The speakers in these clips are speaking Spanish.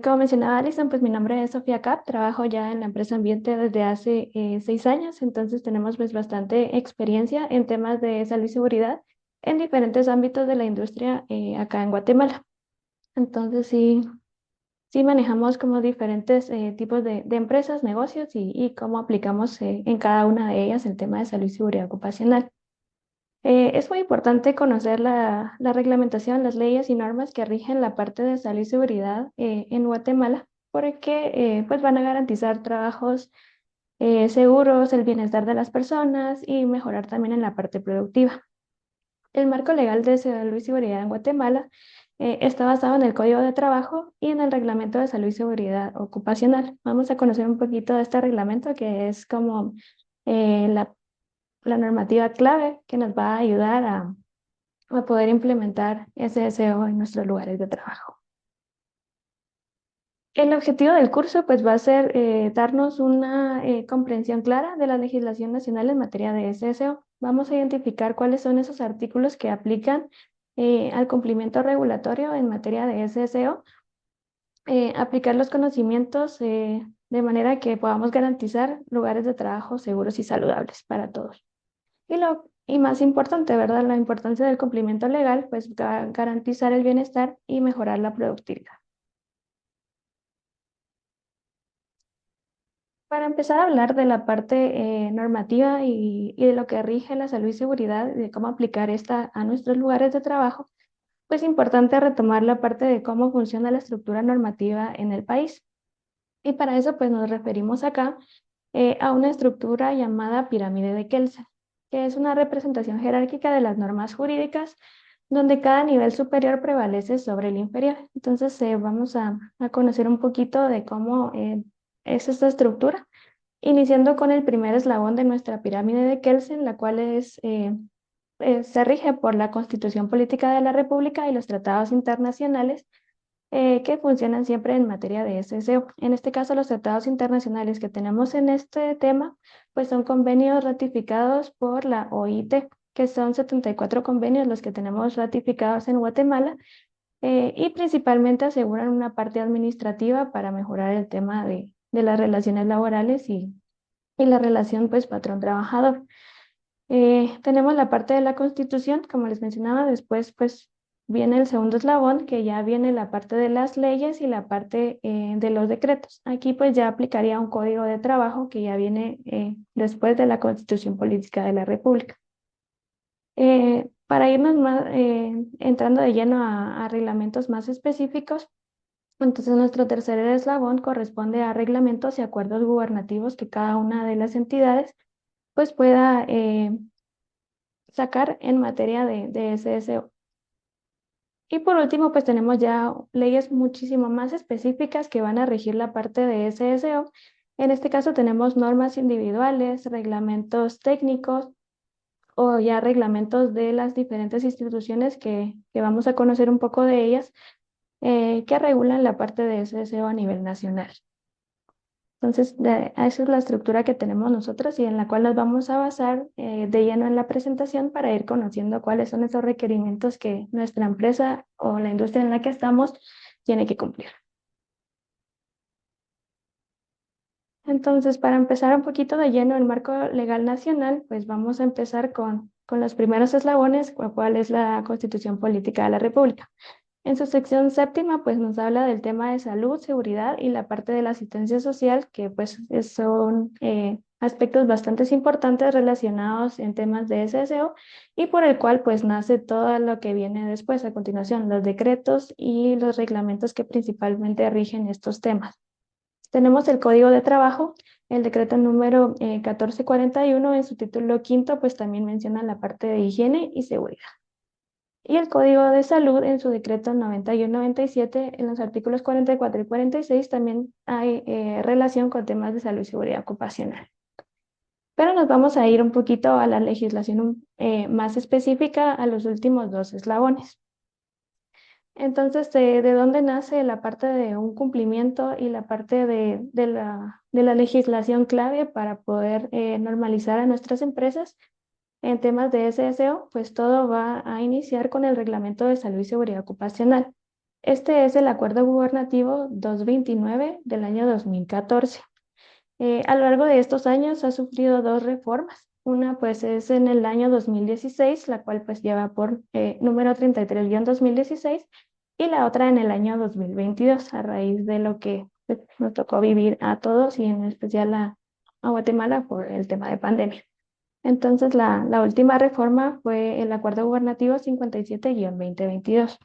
Como mencionaba Alison, pues mi nombre es Sofía Cap, trabajo ya en la empresa Ambiente desde hace 6 años, entonces tenemos pues bastante experiencia en temas de salud y seguridad en diferentes ámbitos de la industria acá en Guatemala. Entonces sí manejamos como diferentes tipos de empresas, negocios y cómo aplicamos en cada una de ellas el tema de salud y seguridad ocupacional. Es muy importante conocer la reglamentación, las leyes y normas que rigen la parte de salud y seguridad en Guatemala, porque pues van a garantizar trabajos seguros, el bienestar de las personas y mejorar también en la parte productiva. El marco legal de salud y seguridad en Guatemala está basado en el Código de Trabajo y en el Reglamento de Salud y Seguridad Ocupacional. Vamos a conocer un poquito de este reglamento que es como la normativa clave que nos va a ayudar a poder implementar ese deseo en nuestros lugares de trabajo. El objetivo del curso pues va a ser darnos una comprensión clara de la legislación nacional en materia de SSO. Vamos a identificar cuáles son esos artículos que aplican al cumplimiento regulatorio en materia de SSO, aplicar los conocimientos de manera que podamos garantizar lugares de trabajo seguros y saludables para todos. Y más importante, ¿verdad? La importancia del cumplimiento legal, pues garantizar el bienestar y mejorar la productividad. Para empezar a hablar de la parte normativa y de lo que rige la salud y seguridad, y de cómo aplicar esta a nuestros lugares de trabajo, pues es importante retomar la parte de cómo funciona la estructura normativa en el país. Y para eso, pues nos referimos acá a una estructura llamada pirámide de Kelsen, que es una representación jerárquica de las normas jurídicas donde cada nivel superior prevalece sobre el inferior. Entonces, vamos a conocer un poquito de cómo es esta estructura, iniciando con el primer eslabón de nuestra pirámide de Kelsen, la cual se rige por la Constitución Política de la República y los tratados internacionales que funcionan siempre en materia de SSO. En este caso, los tratados internacionales que tenemos en este tema, pues son convenios ratificados por la OIT, que son 74 convenios los que tenemos ratificados en Guatemala y principalmente aseguran una parte administrativa para mejorar el tema de las relaciones laborales y la relación pues patrón-trabajador. Tenemos la parte de la Constitución, como les mencionaba, después pues viene el segundo eslabón, que ya viene la parte de las leyes y la parte de los decretos. Aquí pues ya aplicaría un código de trabajo que ya viene después de la Constitución Política de la República. Para irnos más, entrando de lleno a reglamentos más específicos, entonces nuestro tercer eslabón corresponde a reglamentos y acuerdos gubernativos que cada una de las entidades pues pueda sacar en materia de SSO. Y por último, pues tenemos ya leyes muchísimo más específicas que van a regir la parte de SSO. En este caso tenemos normas individuales, reglamentos técnicos o ya reglamentos de las diferentes instituciones que vamos a conocer un poco de ellas, que regulan la parte de SSO a nivel nacional. Entonces, esa es la estructura que tenemos nosotros y en la cual nos vamos a basar de lleno en la presentación para ir conociendo cuáles son esos requerimientos que nuestra empresa o la industria en la que estamos tiene que cumplir. Entonces, para empezar un poquito de lleno el marco legal nacional, pues vamos a empezar con los primeros eslabones, cuál es la Constitución Política de la República. En su sección séptima, pues nos habla del tema de salud, seguridad y la parte de la asistencia social, que pues son aspectos bastante importantes relacionados en temas de SSO y por el cual pues nace todo lo que viene después, a continuación, los decretos y los reglamentos que principalmente rigen estos temas. Tenemos el Código de Trabajo, el decreto número 1441 en su título quinto, pues también menciona la parte de higiene y seguridad. Y el Código de Salud en su decreto 91-97, en los artículos 44 y 46 también hay relación con temas de salud y seguridad ocupacional. Pero nos vamos a ir un poquito a la legislación más específica, a los últimos dos eslabones. Entonces, ¿de dónde nace la parte de un cumplimiento y la parte de la legislación clave para poder normalizar a nuestras empresas? En temas de SSO, pues todo va a iniciar con el Reglamento de Salud y Seguridad Ocupacional. Este es el Acuerdo Gubernativo 229 del año 2014. A lo largo de estos años ha sufrido dos reformas. Una pues es en el año 2016, la cual pues lleva por número 33-2016, y la otra en el año 2022, a raíz de lo que pues, nos tocó vivir a todos y en especial a Guatemala por el tema de pandemia. Entonces la última reforma fue el Acuerdo Gubernativo 57-2022.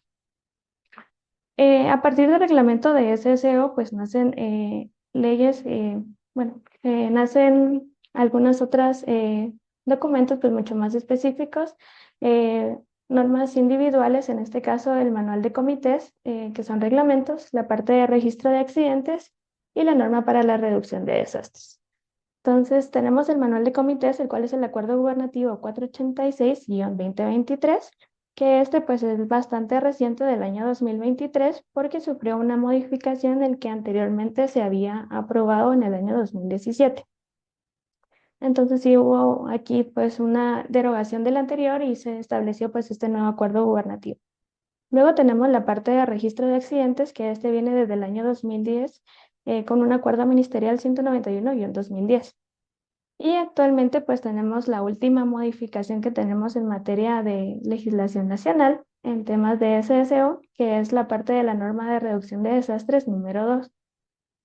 A partir del reglamento de SSO, pues nacen leyes, bueno, nacen algunas otras documentos pues mucho más específicos, eh, normas individuales, en este caso el manual de comités, que son reglamentos, la parte de registro de accidentes y la norma para la reducción de desastres. Entonces, tenemos el manual de comités, el cual es el Acuerdo Gubernativo 486-2023, que este pues es bastante reciente del año 2023 porque sufrió una modificación del que anteriormente se había aprobado en el año 2017. Entonces sí hubo aquí pues una derogación del anterior y se estableció pues este nuevo acuerdo gubernativo. Luego tenemos la parte de registro de accidentes, que este viene desde el año 2010 con un acuerdo ministerial 191-2010. Y actualmente pues tenemos la última modificación que tenemos en materia de legislación nacional en temas de SSO, que es la parte de la norma de reducción de desastres número 2,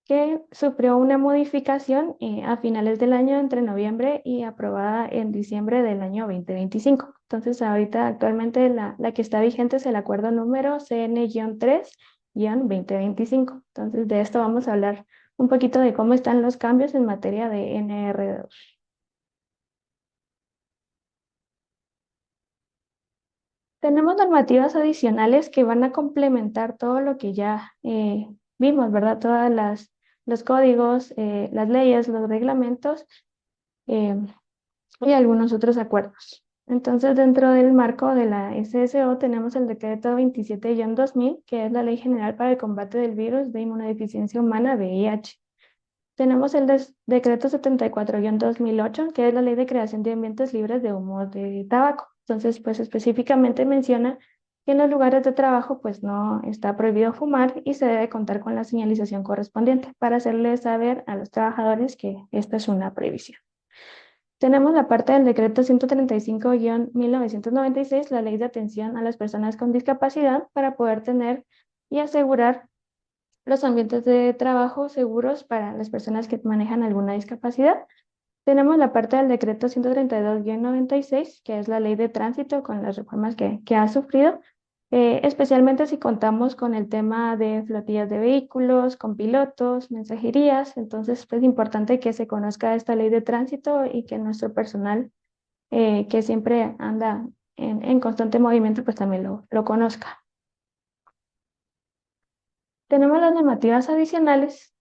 que sufrió una modificación a finales del año entre noviembre y aprobada en diciembre del año 2025. Entonces ahorita actualmente la que está vigente es el acuerdo número CN-3-2025. Entonces de esto vamos a hablar un poquito de cómo están los cambios en materia de NR2. Tenemos normativas adicionales que van a complementar todo lo que ya vimos, ¿verdad? Los códigos, las leyes, los reglamentos eh, y algunos otros acuerdos. Entonces, dentro del marco de la SSO tenemos el decreto 27-2000, que es la Ley General para el Combate del Virus de Inmunodeficiencia Humana, VIH. Tenemos el decreto 74-2008, que es la Ley de Creación de Ambientes Libres de Humo de Tabaco. Entonces, pues específicamente menciona que en los lugares de trabajo pues no está prohibido fumar y se debe contar con la señalización correspondiente para hacerle saber a los trabajadores que esta es una prohibición. Tenemos la parte del decreto 135-1996, la Ley de Atención a las Personas con Discapacidad, para poder tener y asegurar los ambientes de trabajo seguros para las personas que manejan alguna discapacidad. Tenemos la parte del decreto 132-96, que es la ley de tránsito con las reformas que ha sufrido, especialmente si contamos con el tema de flotillas de vehículos, con pilotos, mensajerías. Entonces, es importante que se conozca esta ley de tránsito y que nuestro personal, que siempre anda en constante movimiento, pues también lo conozca. Tenemos las normativas adicionales.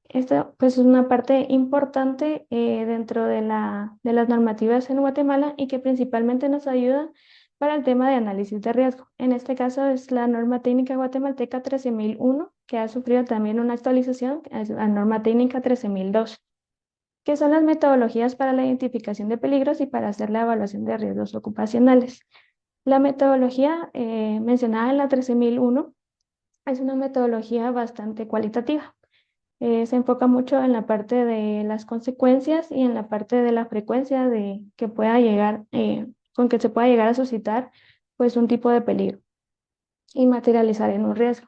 Esta pues es una parte importante dentro de las normativas en Guatemala y que principalmente nos ayuda para el tema de análisis de riesgo. En este caso es la norma técnica guatemalteca 13001, que ha sufrido también una actualización, es la norma técnica 13002, que son las metodologías para la identificación de peligros y para hacer la evaluación de riesgos ocupacionales. La metodología mencionada en la 13001 es una metodología bastante cualitativa. Se enfoca mucho en la parte de las consecuencias y en la parte de la frecuencia de que pueda llegar, con que se pueda llegar a suscitar pues un tipo de peligro y materializar en un riesgo.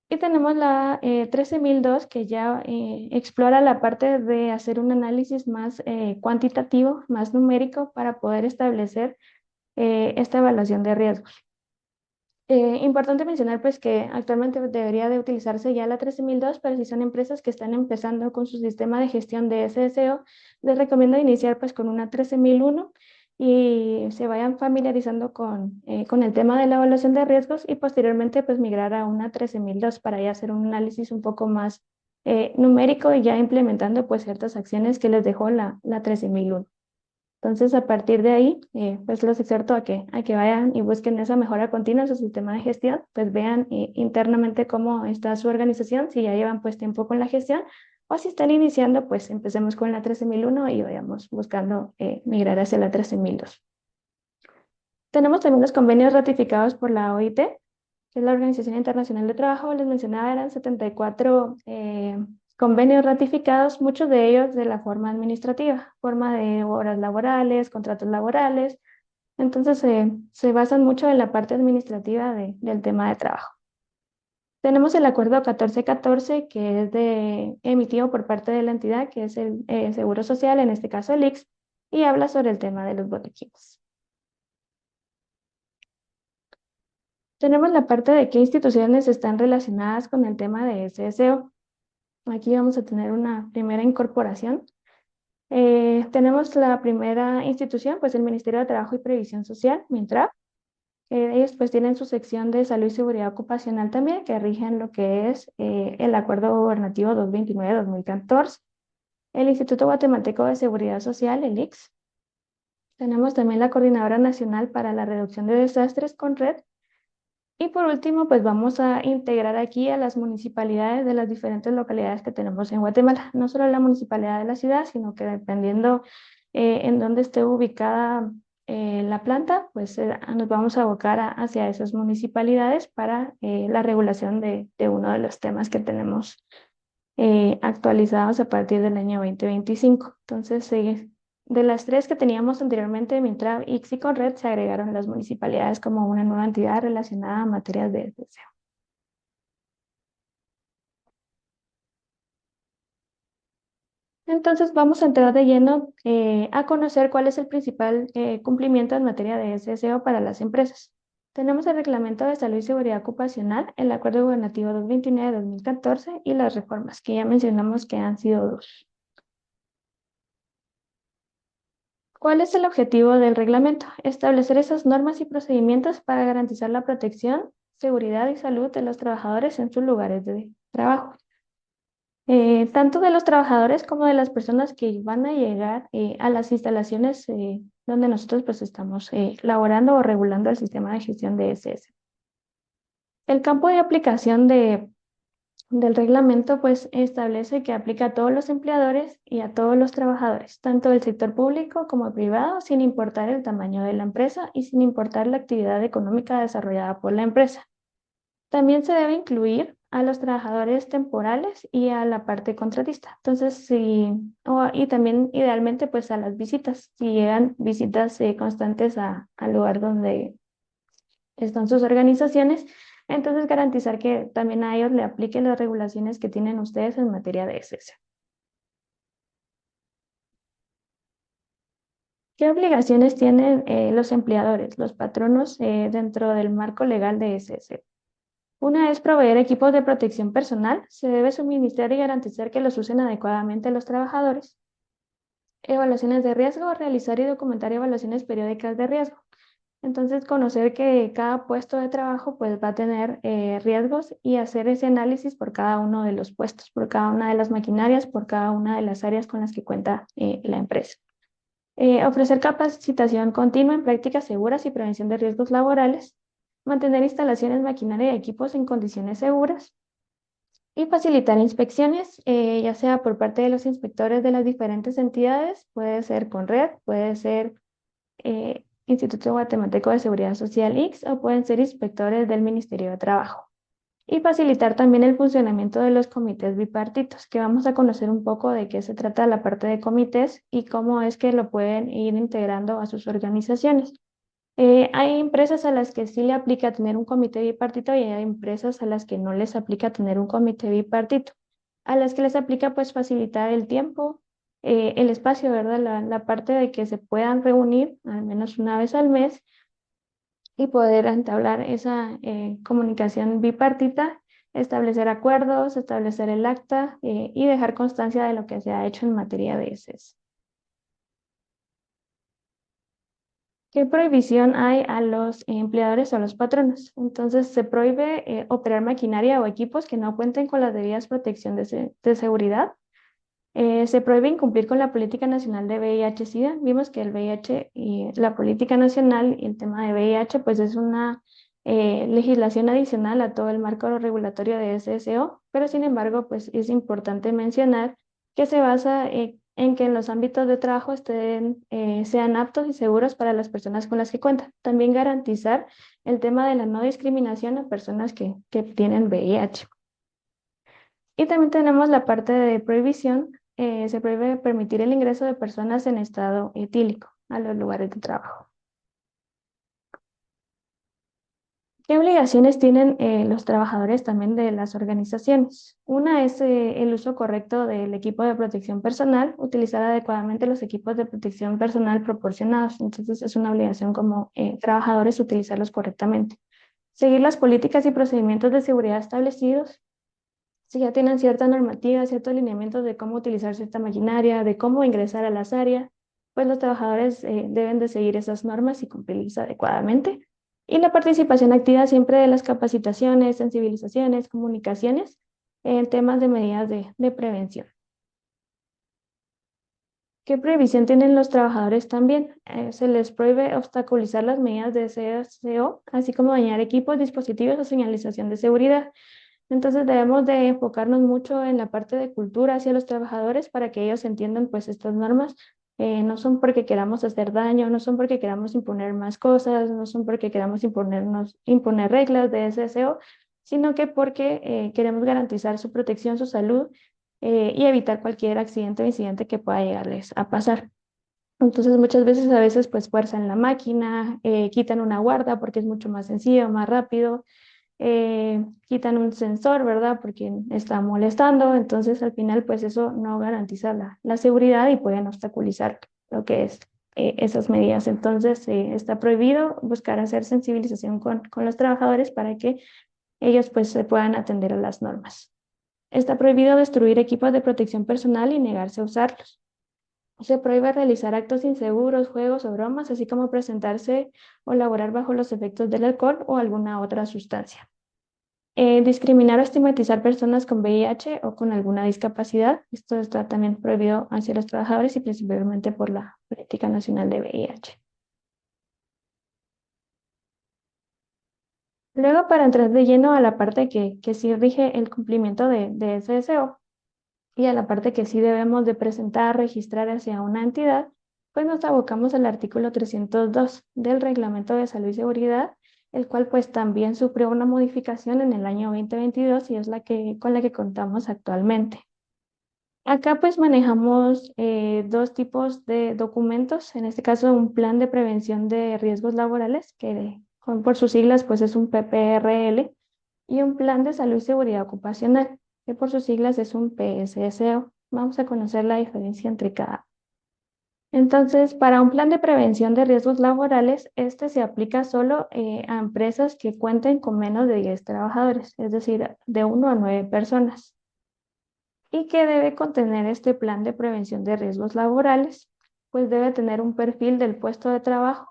Y tenemos la 13002, que ya explora la parte de hacer un análisis más cuantitativo, más numérico, para poder establecer esta evaluación de riesgos. Importante mencionar pues que actualmente debería de utilizarse ya la 13002, pero si son empresas que están empezando con su sistema de gestión de SSO, les recomiendo iniciar pues con una 13001 y se vayan familiarizando con el tema de la evaluación de riesgos y posteriormente pues migrar a una 13002 para ya hacer un análisis un poco más numérico y ya implementando pues ciertas acciones que les dejó la 13001. Entonces, a partir de ahí, pues los exhorto a que vayan y busquen esa mejora continua en su sistema de gestión, pues vean internamente cómo está su organización, si ya llevan pues tiempo con la gestión, o si están iniciando, pues empecemos con la 13001 y vayamos buscando migrar hacia la 13002. Tenemos también los convenios ratificados por la OIT, que es la Organización Internacional de Trabajo, les mencionaba, eran 74 convenios ratificados, muchos de ellos de la forma administrativa, forma de horas laborales, contratos laborales. Entonces se basan mucho en la parte administrativa del tema de trabajo. Tenemos el acuerdo 1414, que es emitido por parte de la entidad, que es el Seguro Social, en este caso el ICS, y habla sobre el tema de los bolequines. Tenemos la parte de qué instituciones están relacionadas con el tema de SSO. Aquí vamos a tener una primera incorporación. Tenemos la primera institución, pues el Ministerio de Trabajo y Previsión Social, MINTRAP. Ellos pues tienen su sección de salud y seguridad ocupacional también, que rigen lo que es el Acuerdo Gubernativo 229-2014. El Instituto Guatemalteco de Seguridad Social, el ICS. Tenemos también la Coordinadora Nacional para la Reducción de Desastres, CONRED. Y por último, pues vamos a integrar aquí a las municipalidades de las diferentes localidades que tenemos en Guatemala. No solo la municipalidad de la ciudad, sino que dependiendo en dónde esté ubicada la planta, pues nos vamos a abocar hacia esas municipalidades para la regulación de uno de los temas que tenemos actualizados a partir del año 2025. Entonces, de las tres que teníamos anteriormente, Mintrav, ICS y Conred, se agregaron las municipalidades como una nueva entidad relacionada a materias de deseo. Entonces vamos a entrar de lleno a conocer cuál es el principal cumplimiento en materia de SSO para las empresas. Tenemos el Reglamento de Salud y Seguridad Ocupacional, el Acuerdo Gubernativo 229-2014 y las reformas, que ya mencionamos que han sido dos. ¿Cuál es el objetivo del reglamento? Establecer esas normas y procedimientos para garantizar la protección, seguridad y salud de los trabajadores en sus lugares de trabajo. Tanto de los trabajadores como de las personas que van a llegar a las instalaciones donde nosotros pues estamos laborando o regulando el sistema de gestión de SS. El campo de aplicación del reglamento pues establece que aplica a todos los empleadores y a todos los trabajadores, tanto del sector público como privado, sin importar el tamaño de la empresa y sin importar la actividad económica desarrollada por la empresa. También se debe incluir a los trabajadores temporales y a la parte contratista. Entonces, y también idealmente pues a las visitas, si llegan visitas constantes al lugar donde están sus organizaciones, entonces garantizar que también a ellos le apliquen las regulaciones que tienen ustedes en materia de SS. ¿Qué obligaciones tienen los empleadores, los patronos dentro del marco legal de SS? Una es proveer equipos de protección personal. Se debe suministrar y garantizar que los usen adecuadamente los trabajadores. Evaluaciones de riesgo, realizar y documentar evaluaciones periódicas de riesgo. Entonces, conocer que cada puesto de trabajo pues, va a tener riesgos y hacer ese análisis por cada uno de los puestos, por cada una de las maquinarias, por cada una de las áreas con las que cuenta la empresa. Ofrecer capacitación continua en prácticas seguras y prevención de riesgos laborales. Mantener instalaciones, maquinaria y equipos en condiciones seguras. Y facilitar inspecciones, ya sea por parte de los inspectores de las diferentes entidades, puede ser CONRED, puede ser Instituto Guatemalteco de Seguridad Social ICS o pueden ser inspectores del Ministerio de Trabajo. Y facilitar también el funcionamiento de los comités bipartitos, que vamos a conocer un poco de qué se trata la parte de comités y cómo es que lo pueden ir integrando a sus organizaciones. Hay empresas a las que sí le aplica tener un comité bipartito y hay empresas a las que no les aplica tener un comité bipartito. A las que les aplica pues facilitar el tiempo, el espacio, ¿verdad? La parte de que se puedan reunir al menos una vez al mes y poder entablar esa comunicación bipartita, establecer acuerdos, establecer el acta y dejar constancia de lo que se ha hecho en materia de SS. ¿Qué prohibición hay a los empleadores o a los patronos? Entonces, se prohíbe operar maquinaria o equipos que no cuenten con las debidas protecciones de seguridad. Se prohíbe incumplir con la política nacional de VIH-Sida. Vimos que el VIH y la política nacional y el tema de VIH pues es una legislación adicional a todo el marco regulatorio de SSO, pero sin embargo pues es importante mencionar que se basa en que en los ámbitos de trabajo sean aptos y seguros para las personas con las que cuentan. También garantizar el tema de la no discriminación a personas que tienen VIH. Y también tenemos la parte de prohibición. Se prohíbe permitir el ingreso de personas en estado etílico a los lugares de trabajo. ¿Qué obligaciones tienen los trabajadores también de las organizaciones? Una es el uso correcto del equipo de protección personal, utilizar adecuadamente los equipos de protección personal proporcionados. Entonces es una obligación como trabajadores utilizarlos correctamente. Seguir las políticas y procedimientos de seguridad establecidos. Si ya tienen cierta normativa, ciertos lineamientos de cómo utilizar cierta maquinaria, de cómo ingresar a las áreas, pues los trabajadores deben de seguir esas normas y cumplirlas adecuadamente. Y la participación activa siempre de las capacitaciones, sensibilizaciones, comunicaciones en temas de medidas de prevención. ¿Qué prohibición tienen los trabajadores también? Se les prohíbe obstaculizar las medidas de SEO, así como dañar equipos, dispositivos o señalización de seguridad. Entonces debemos de enfocarnos mucho en la parte de cultura hacia los trabajadores para que ellos entiendan pues estas normas. No son porque queramos hacer daño, no son porque queramos imponer más cosas, no son porque queramos imponer reglas de SSO, sino que porque queremos garantizar su protección, su salud y evitar cualquier accidente o incidente que pueda llegarles a pasar. Entonces muchas veces a veces pues fuerzan la máquina, quitan una guarda porque es mucho más sencillo, más rápido, quitan un sensor, ¿verdad? Porque está molestando, entonces al final pues eso no garantiza la seguridad y pueden obstaculizar lo que es esas medidas. Entonces está prohibido buscar hacer sensibilización con los trabajadores para que ellos pues se puedan atender a las normas. Está prohibido destruir equipos de protección personal y negarse a usarlos. Se prohíbe realizar actos inseguros, juegos o bromas, así como presentarse o laborar bajo los efectos del alcohol o alguna otra sustancia. Discriminar o estigmatizar personas con VIH o con alguna discapacidad. Esto está también prohibido hacia los trabajadores y principalmente por la Política Nacional de VIH. Luego, para entrar de lleno a la parte que sí rige el cumplimiento de SSO y a la parte que sí debemos de presentar, registrar hacia una entidad, pues nos abocamos al artículo 302 del Reglamento de Salud y Seguridad, el cual pues también sufrió una modificación en el año 2022 y es con la que contamos actualmente. Acá pues manejamos dos tipos de documentos, en este caso un plan de prevención de riesgos laborales, que por sus siglas pues es un PPRL, y un plan de salud y seguridad ocupacional, que por sus siglas es un PSSO. Vamos a conocer la diferencia entre cada. Entonces, para un plan de prevención de riesgos laborales, este se aplica solo a empresas que cuenten con menos de 10 trabajadores, es decir, de 1 a 9 personas. ¿Y qué debe contener este plan de prevención de riesgos laborales? Pues debe tener un perfil del puesto de trabajo,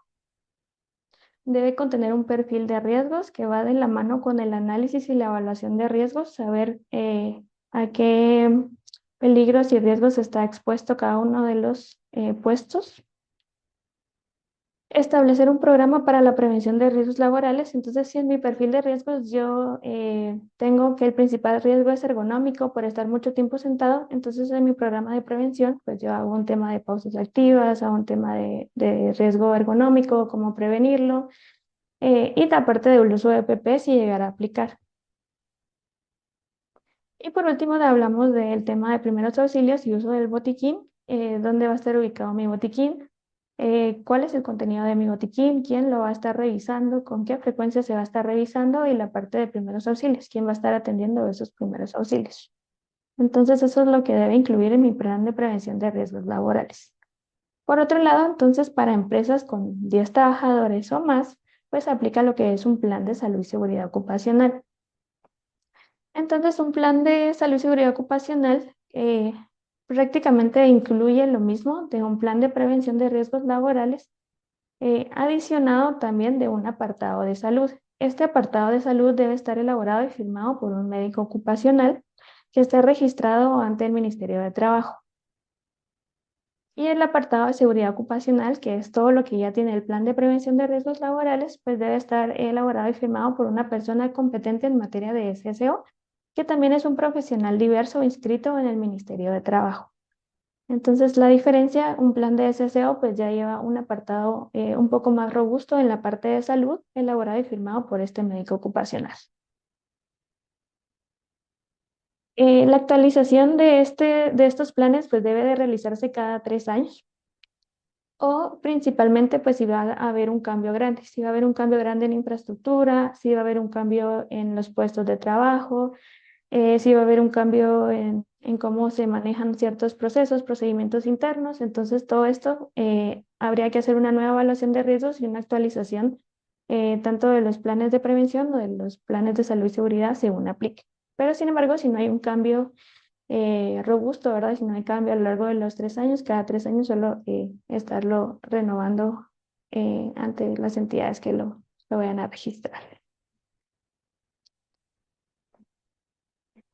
debe contener un perfil de riesgos que va de la mano con el análisis y la evaluación de riesgos, saber a qué peligros y riesgos está expuesto cada uno de los puestos. Establecer un programa para la prevención de riesgos laborales. Entonces, si en mi perfil de riesgos yo tengo que el principal riesgo es ergonómico por estar mucho tiempo sentado, entonces en mi programa de prevención, pues yo hago un tema de pausas activas, hago un tema de riesgo ergonómico, cómo prevenirlo, y la parte del uso de EPP si llegara a aplicar. Y por último, hablamos del tema de primeros auxilios y uso del botiquín, dónde va a estar ubicado mi botiquín, cuál es el contenido de mi botiquín, quién lo va a estar revisando, con qué frecuencia se va a estar revisando y la parte de primeros auxilios, quién va a estar atendiendo esos primeros auxilios. Entonces, eso es lo que debe incluir en mi plan de prevención de riesgos laborales. Por otro lado, entonces, para empresas con 10 trabajadores o más, pues aplica lo que es un plan de salud y seguridad ocupacional. Entonces, un plan de salud y seguridad ocupacional prácticamente incluye lo mismo de un plan de prevención de riesgos laborales, adicionado también de un apartado de salud. Este apartado de salud debe estar elaborado y firmado por un médico ocupacional que esté registrado ante el Ministerio de Trabajo. Y el apartado de seguridad ocupacional, que es todo lo que ya tiene el plan de prevención de riesgos laborales, pues debe estar elaborado y firmado por una persona competente en materia de SSO, que también es un profesional diverso inscrito en el Ministerio de Trabajo. Entonces, la diferencia, un plan de SSO pues ya lleva un apartado un poco más robusto en la parte de salud, elaborado y firmado por este médico ocupacional. La actualización de estos planes pues debe de realizarse cada 3 años. O principalmente, pues si va a haber un cambio grande, si va a haber un cambio grande en infraestructura, si va a haber un cambio en los puestos de trabajo, si va a haber un cambio en cómo se manejan ciertos procesos, procedimientos internos. Entonces, todo esto habría que hacer una nueva evaluación de riesgos y una actualización tanto de los planes de prevención o de los planes de salud y seguridad según aplique. Pero, sin embargo, si no hay un cambio robusto, ¿verdad? Si no hay cambio a lo largo de los 3 años, cada 3 años solo estarlo renovando ante las entidades que lo vayan a registrar.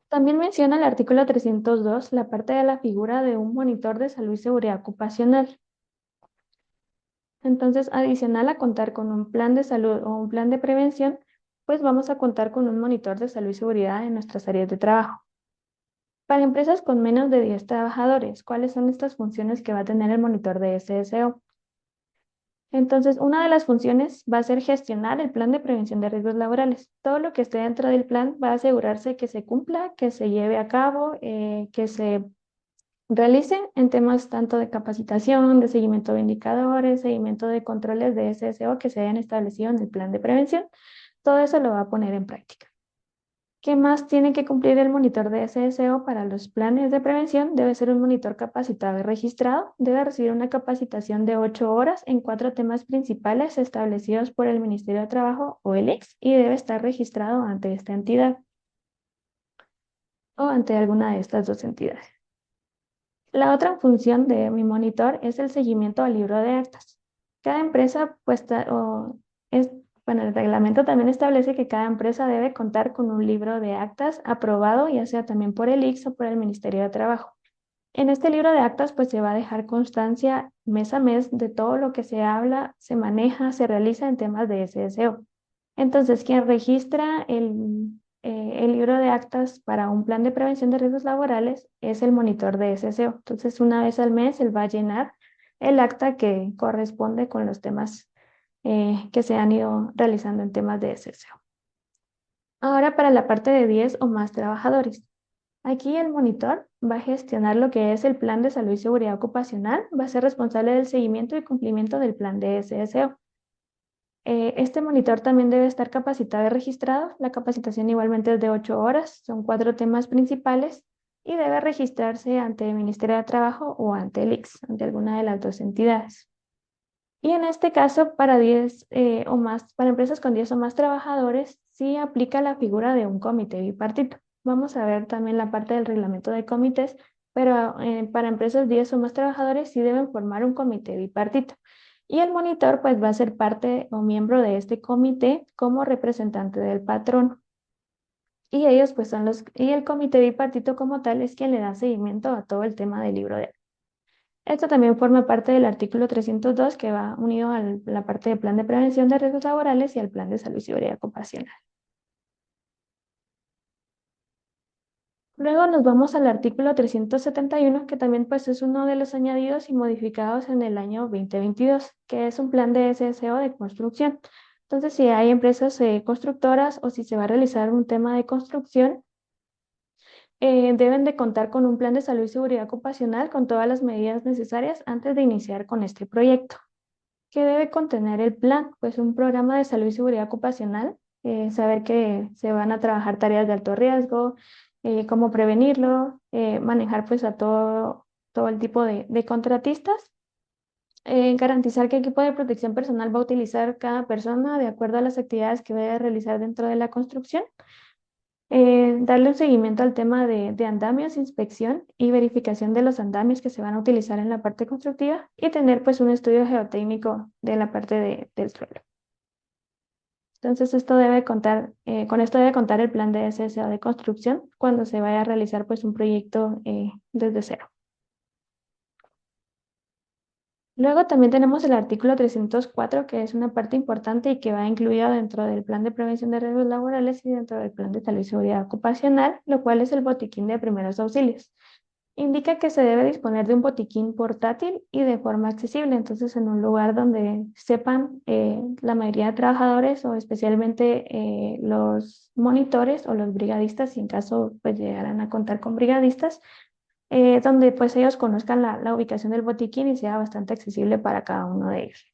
También menciona el artículo 302 la parte de la figura de un monitor de salud y seguridad ocupacional. Entonces, adicional a contar con un plan de salud o un plan de prevención, pues vamos a contar con un monitor de salud y seguridad en nuestras áreas de trabajo. Para empresas con menos de 10 trabajadores, ¿cuáles son estas funciones que va a tener el monitor de SSO? Entonces, una de las funciones va a ser gestionar el plan de prevención de riesgos laborales. Todo lo que esté dentro del plan va a asegurarse que se cumpla, que se lleve a cabo, que se realice en temas tanto de capacitación, de seguimiento de indicadores, seguimiento de controles de SSO que se hayan establecido en el plan de prevención. Todo eso lo va a poner en práctica. ¿Qué más tiene que cumplir el monitor de SSO para los planes de prevención? Debe ser un monitor capacitado y registrado. Debe recibir una capacitación de 8 horas en 4 temas principales establecidos por el Ministerio de Trabajo o el ICS y debe estar registrado ante esta entidad o ante alguna de estas dos entidades. La otra función de mi monitor es el seguimiento al libro de actas. Cada empresa, bueno, el reglamento también establece que cada empresa debe contar con un libro de actas aprobado, ya sea también por el ICS o por el Ministerio de Trabajo. En este libro de actas, pues se va a dejar constancia mes a mes de todo lo que se habla, se maneja, se realiza en temas de SSO. Entonces, quien registra el libro de actas para un plan de prevención de riesgos laborales es el monitor de SSO. Entonces, una vez al mes, él va a llenar el acta que corresponde con los temas que se han ido realizando en temas de SSO. Ahora, para la parte de 10 o más trabajadores. Aquí el monitor va a gestionar lo que es el plan de salud y seguridad ocupacional, va a ser responsable del seguimiento y cumplimiento del plan de SSO. Este monitor también debe estar capacitado y registrado. La capacitación igualmente es de 8 horas, son 4 temas principales y debe registrarse ante el Ministerio de Trabajo o ante el ICS, ante alguna de las dos entidades. Y en este caso, para 10 o más, para empresas con 10 o más trabajadores, sí aplica la figura de un comité bipartito. Vamos a ver también la parte del reglamento de comités, pero para empresas 10 o más trabajadores sí deben formar un comité bipartito. Y el monitor pues va a ser parte o miembro de este comité como representante del patrón. Y ellos pues y el comité bipartito como tal es quien le da seguimiento a todo el tema del libro de. Esto también forma parte del artículo 302 que va unido a la parte del plan de prevención de riesgos laborales y al plan de salud y seguridad ocupacional. Luego nos vamos al artículo 371 que también pues es uno de los añadidos y modificados en el año 2022, que es un plan de SSO de construcción. Entonces, si hay empresas constructoras o si se va a realizar un tema de construcción, deben de contar con un plan de salud y seguridad ocupacional con todas las medidas necesarias antes de iniciar con este proyecto. ¿Qué debe contener el plan? Pues un programa de salud y seguridad ocupacional, saber que se van a trabajar tareas de alto riesgo, cómo prevenirlo, manejar pues a todo el tipo de contratistas, garantizar qué equipo de protección personal va a utilizar cada persona de acuerdo a las actividades que vaya a realizar dentro de la construcción. Darle un seguimiento al tema de andamios, inspección y verificación de los andamios que se van a utilizar en la parte constructiva y tener pues un estudio geotécnico de la parte del suelo. Entonces esto debe contar, con esto debe contar el plan de SSO de construcción cuando se vaya a realizar pues un proyecto desde cero. Luego también tenemos el artículo 304, que es una parte importante y que va incluida dentro del plan de prevención de riesgos laborales y dentro del plan de salud y seguridad ocupacional, lo cual es el botiquín de primeros auxilios. indica que se debe disponer de un botiquín portátil y de forma accesible, entonces en un lugar donde sepan la mayoría de trabajadores o especialmente los monitores o los brigadistas, si en caso pues llegaran a contar con brigadistas, donde pues ellos conozcan la ubicación del botiquín y sea bastante accesible para cada uno de ellos.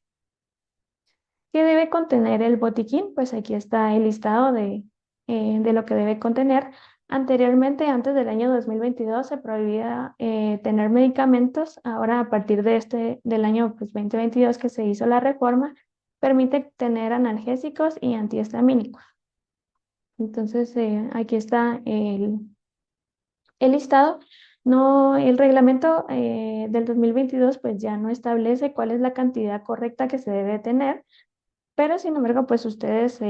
¿Qué debe contener el botiquín? Pues aquí está el listado de lo que debe contener. Anteriormente, antes del año 2022, se prohibía tener medicamentos. Ahora, a partir del año pues, 2022 que se hizo la reforma, permite tener analgésicos y antihistamínicos. Entonces, aquí está el listado. No, el reglamento del 2022 pues ya no establece cuál es la cantidad correcta que se debe tener, pero sin embargo, pues ustedes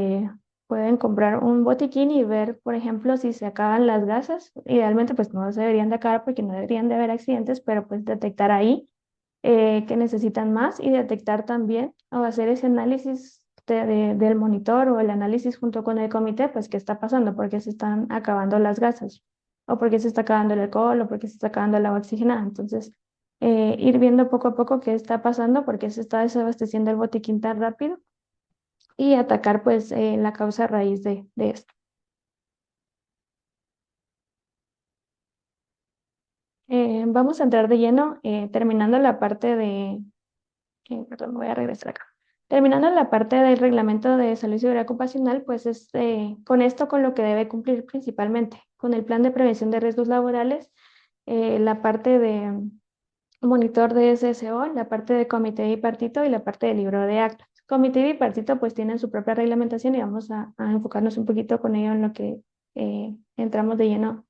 pueden comprar un botiquín y ver, por ejemplo, si se acaban las gasas. Idealmente, pues no se deberían de acabar porque no deberían de haber accidentes, pero pues detectar ahí que necesitan más y detectar también o hacer ese análisis del monitor o el análisis junto con el comité, pues qué está pasando, por qué se están acabando las gasas o por qué se está acabando el alcohol o por qué se está acabando el agua oxigenada. Entonces, ir viendo poco a poco qué está pasando, por qué se está desabasteciendo el botiquín tan rápido y atacar pues la causa raíz de esto. Vamos a entrar de lleno terminando la parte perdón, voy a regresar acá. Terminando la parte del reglamento de salud y seguridad ocupacional, pues es con esto con lo que debe cumplir principalmente, con el plan de prevención de riesgos laborales, la parte de monitor de SSO, la parte de comité bipartito y la parte del libro de actas. Comité bipartito pues tienen su propia reglamentación y vamos a enfocarnos un poquito con ello en lo que entramos de lleno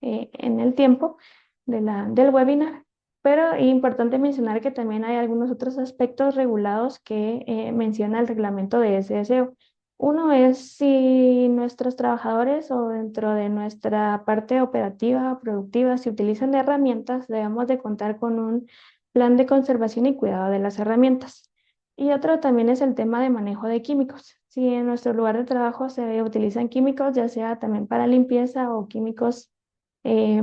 en el tiempo del webinar. Pero es importante mencionar que también hay algunos otros aspectos regulados que menciona el reglamento de SSO. Uno es si nuestros trabajadores o dentro de nuestra parte operativa o productiva, si utilizan herramientas, debemos de contar con un plan de conservación y cuidado de las herramientas. Y otro también es el tema de manejo de químicos. Si en nuestro lugar de trabajo se utilizan químicos, ya sea también para limpieza o químicos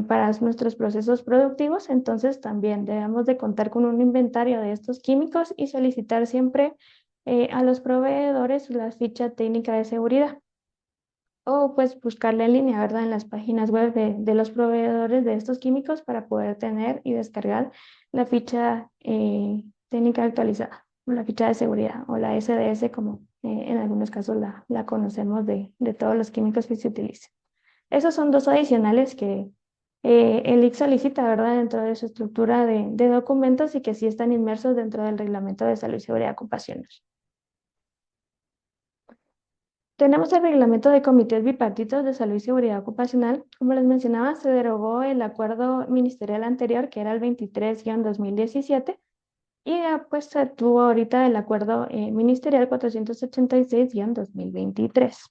para nuestros procesos productivos, entonces también debemos de contar con un inventario de estos químicos y solicitar siempre a los proveedores la ficha técnica de seguridad o pues buscarla en línea, ¿verdad? En las páginas web de los proveedores de estos químicos para poder tener y descargar la ficha técnica actualizada, o la ficha de seguridad o la SDS como en algunos casos la conocemos de todos los químicos que se utilizan. Esos son dos adicionales que el IC solicita, ¿verdad? Dentro de su estructura de documentos y que sí están inmersos dentro del Reglamento de Salud y Seguridad Ocupacional. Tenemos el reglamento de comités bipartitos de salud y seguridad ocupacional. Como les mencionaba, se derogó el acuerdo ministerial anterior, que era el 23-2017, y pues se tuvo ahorita el acuerdo ministerial 486-2023.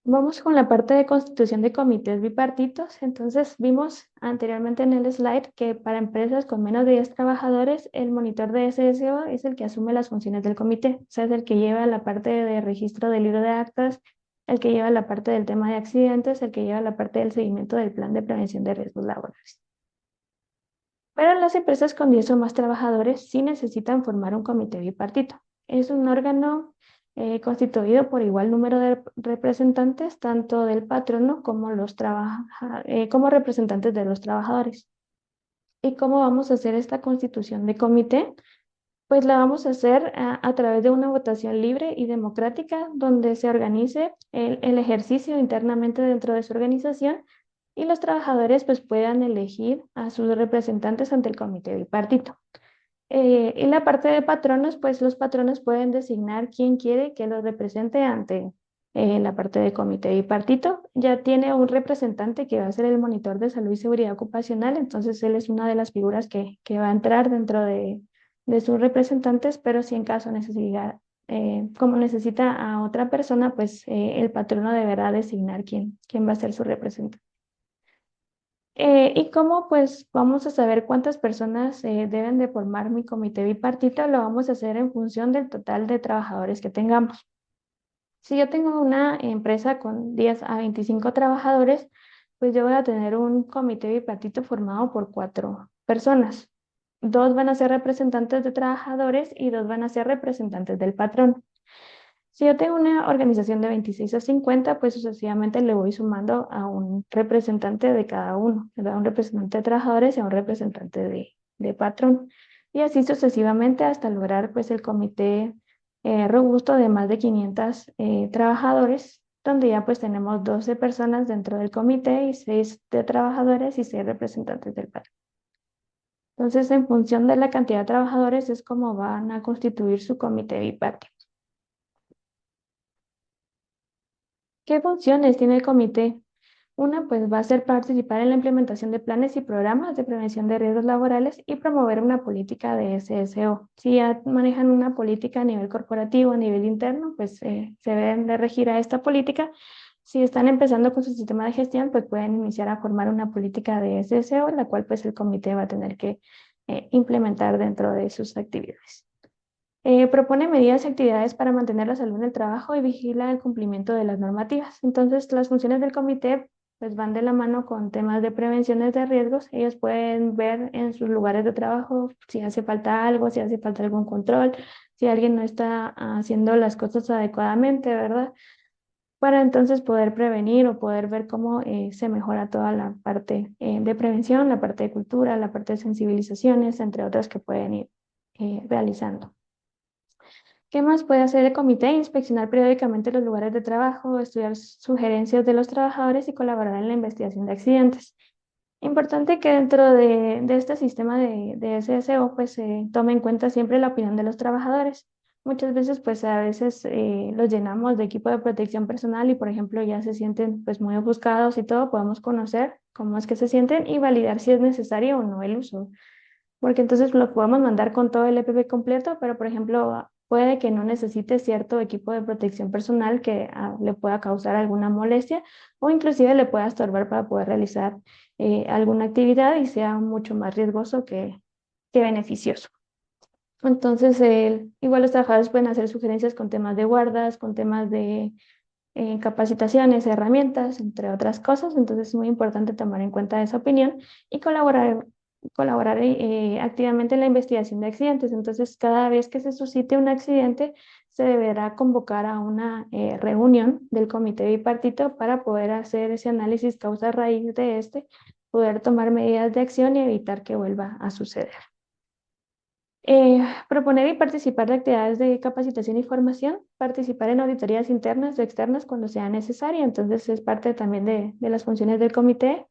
Vamos con la parte de constitución de comités bipartitos. Entonces, vimos anteriormente en el slide que para empresas con menos de 10 trabajadores, el monitor de SSO es el que asume las funciones del comité. O sea, es el que lleva la parte de registro del libro de actas, el que lleva la parte del tema de accidentes, el que lleva la parte del seguimiento del plan de prevención de riesgos laborales. Pero las empresas con 10 o más trabajadores sí necesitan formar un comité bipartito. Es un órgano constituido por igual número de representantes, tanto del patrono como, como representantes de los trabajadores. ¿Y cómo vamos a hacer esta constitución de comité? Pues la vamos a hacer a través de una votación libre y democrática donde se organice el ejercicio internamente dentro de su organización y los trabajadores pues puedan elegir a sus representantes ante el comité bipartito. En la parte de patronos, pues los patronos pueden designar quién quiere que los represente ante la parte de comité bipartito. Ya tiene un representante que va a ser el monitor de salud y seguridad ocupacional, entonces él es una de las figuras que va a entrar dentro de sus representantes, pero si en caso necesita, como necesita a otra persona, pues el patrono deberá designar quién va a ser su representante. ¿Y cómo pues vamos a saber cuántas personas deben de formar mi comité bipartito? Lo vamos a hacer en función del total de trabajadores que tengamos. Si yo tengo una empresa con 10 a 25 trabajadores, pues yo voy a tener un comité bipartito formado por 4 personas. 2 van a ser representantes de trabajadores y 2 van a ser representantes del patrón. Si yo tengo una organización de 26 a 50, pues sucesivamente le voy sumando a un representante de cada uno, ¿verdad? Un representante de trabajadores y a un representante de patrón. Y así sucesivamente hasta lograr pues el comité robusto de más de 500 trabajadores, donde ya pues tenemos 12 personas dentro del comité y 6 de trabajadores y 6 representantes del patrón. Entonces, en función de la cantidad de trabajadores es como van a constituir su comité bipartito. ¿Qué funciones tiene el comité? Una, pues va a ser participar en la implementación de planes y programas de prevención de riesgos laborales y promover una política de SSO. Si ya manejan una política a nivel corporativo, a nivel interno, pues se deben de regir a esta política. Si están empezando con su sistema de gestión, pues pueden iniciar a formar una política de SSO, la cual pues el comité va a tener que implementar dentro de sus actividades. Propone medidas y actividades para mantener la salud en el trabajo y vigila el cumplimiento de las normativas. Entonces, las funciones del comité pues van de la mano con temas de prevenciones de riesgos. Ellos pueden ver en sus lugares de trabajo si hace falta algo, si hace falta algún control, si alguien no está haciendo las cosas adecuadamente, ¿verdad? Para entonces poder prevenir o poder ver cómo se mejora toda la parte de prevención, la parte de cultura, la parte de sensibilizaciones, entre otras que pueden ir realizando. ¿Qué más puede hacer el comité? Inspeccionar periódicamente los lugares de trabajo, estudiar sugerencias de los trabajadores y colaborar en la investigación de accidentes. Importante que dentro de este sistema de SSO pues se tome en cuenta siempre la opinión de los trabajadores. Muchas veces pues a veces los llenamos de equipo de protección personal y por ejemplo ya se sienten pues muy ofuscados y todo, podemos conocer cómo es que se sienten y validar si es necesario o no el uso, porque entonces lo podemos mandar con todo el EPP completo, pero por ejemplo, puede que no necesite cierto equipo de protección personal que le pueda causar alguna molestia o inclusive le pueda estorbar para poder realizar alguna actividad y sea mucho más riesgoso que beneficioso. Entonces, igual los trabajadores pueden hacer sugerencias con temas de guardas, con temas de capacitaciones, herramientas, entre otras cosas. Entonces es muy importante tomar en cuenta esa opinión y colaborar activamente en la investigación de accidentes. Entonces, cada vez que se suscite un accidente, se deberá convocar a una reunión del comité bipartito para poder hacer ese análisis causa-raíz de este, poder tomar medidas de acción y evitar que vuelva a suceder. Proponer y participar de actividades de capacitación y formación, participar en auditorías internas o externas cuando sea necesario, entonces es parte también de las funciones del comité.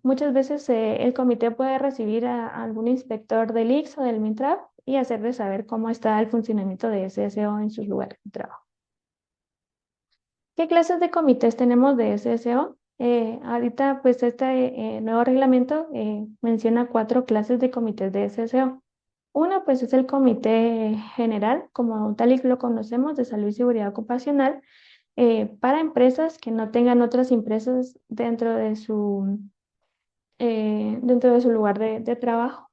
Muchas veces el comité puede recibir a algún inspector del ICS o del MINTRAP y hacerle saber cómo está el funcionamiento de SSO en sus lugares de trabajo. ¿Qué clases de comités tenemos de SSO? Ahorita pues este nuevo reglamento menciona 4 clases de comités de SSO. Una, pues es el Comité General, como tal y lo conocemos, de Salud y Seguridad Ocupacional, para empresas que no tengan otras empresas dentro de su lugar de trabajo,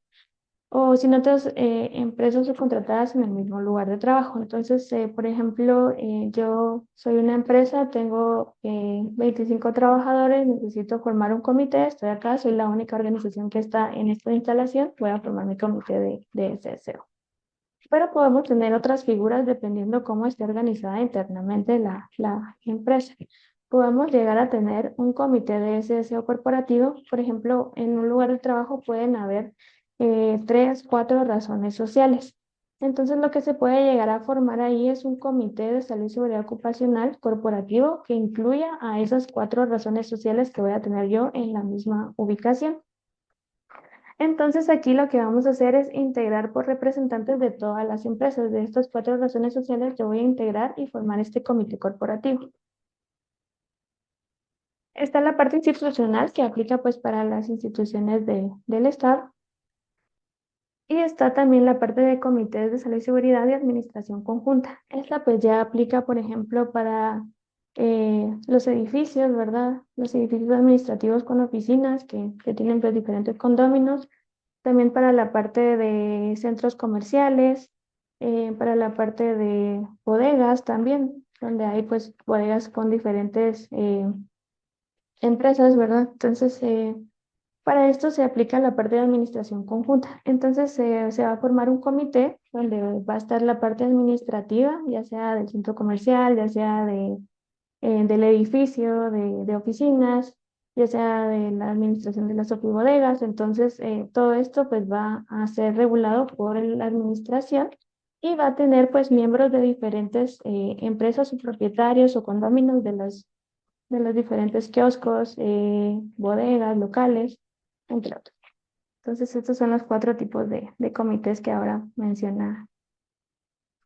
o sin otras empresas subcontratadas en el mismo lugar de trabajo. Entonces, por ejemplo, yo soy una empresa, tengo 25 trabajadores, necesito formar un comité, estoy acá, soy la única organización que está en esta instalación, voy a formar mi comité de SSO. Pero podemos tener otras figuras dependiendo cómo esté organizada internamente la empresa. Podemos llegar a tener un comité de SSO corporativo. Por ejemplo, en un lugar de trabajo pueden haber 3, 4 razones sociales. Entonces, lo que se puede llegar a formar ahí es un comité de salud y seguridad ocupacional corporativo que incluya a esas 4 razones sociales que voy a tener yo en la misma ubicación. Entonces aquí lo que vamos a hacer es integrar por representantes de todas las empresas. De estas 4 razones sociales yo voy a integrar y formar este comité corporativo. Está la parte institucional que aplica pues para las instituciones del Estado. Y está también la parte de comités de salud y seguridad y administración conjunta. Esta pues ya aplica, por ejemplo, para los edificios, ¿verdad? Los edificios administrativos con oficinas que tienen pues diferentes condóminos. También para la parte de centros comerciales, para la parte de bodegas también, donde hay pues bodegas con diferentes empresas, ¿verdad? Entonces, para esto se aplica la parte de administración conjunta. Entonces, se va a formar un comité donde va a estar la parte administrativa, ya sea del centro comercial, ya sea del edificio, de oficinas, ya sea de la administración de las bodegas. Entonces, todo esto pues va a ser regulado por la administración y va a tener pues miembros de diferentes empresas o propietarios o condóminos de los diferentes kioscos, bodegas, locales, entre otros. Entonces, estos son los cuatro tipos de comités que ahora menciona